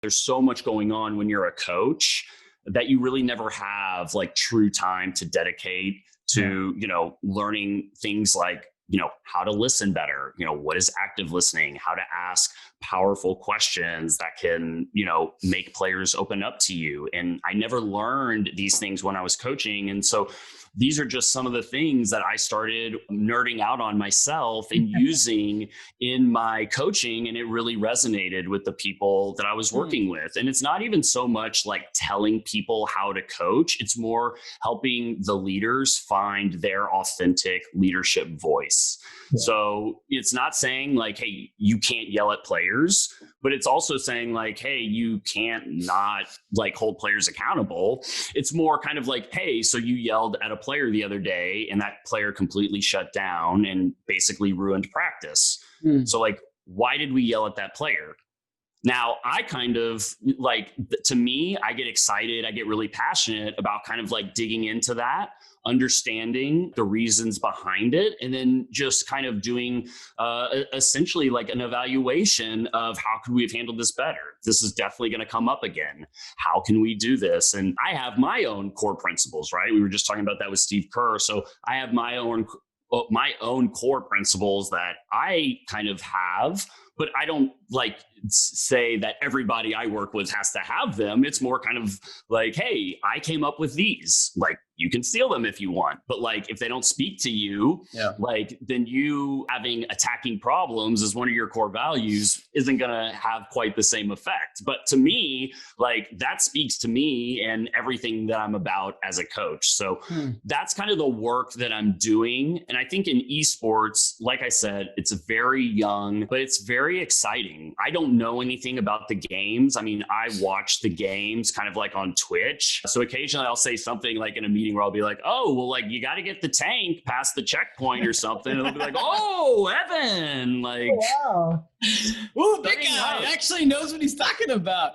There's so much going on when you're a coach that you really never have like true time to dedicate to, learning things like, how to listen better, what is active listening, how to ask powerful questions that can, make players open up to you. And I never learned these things when I was coaching. And so these are just some of the things that I started nerding out on myself and using in my coaching. And it really resonated with the people that I was working with. And it's not even so much like telling people how to coach, it's more helping the leaders find their authentic leadership voice. Yeah. So it's not saying like, hey, you can't yell at players, but it's also saying like, hey, you can't not like hold players accountable. It's more kind of like, hey, so you yelled at a player the other day and that player completely shut down and basically ruined practice. So like, why did we yell at that player? Now, I kind of like, to me, I get excited. I get really passionate about kind of like digging into that, understanding the reasons behind it, and then just kind of doing essentially like an evaluation of how could we have handled this better? This is definitely going to come up again. How can we do this? And I have my own core principles, right? We were just talking about that with Steve Kerr. So I have my own core principles that I kind of have, but I don't like say that everybody I work with has to have them. It's more kind of like, hey, I came up with these. Like, you can steal them if you want, but like if they don't speak to you, like then you having attacking problems as one of your core values isn't going to have quite the same effect. But to me, like that speaks to me and everything that I'm about as a coach. So that's kind of the work that I'm doing. And I think in esports, like I said, it's very young, but it's very exciting. I don't know anything about the games. I mean, I watch the games kind of like on Twitch. So occasionally I'll say something like in a meeting where I'll be like, oh, well, like you got to get the tank past the checkpoint or something. And they'll be like, oh, Evan, like, oh, wow. Ooh, big guy actually knows what he's talking about.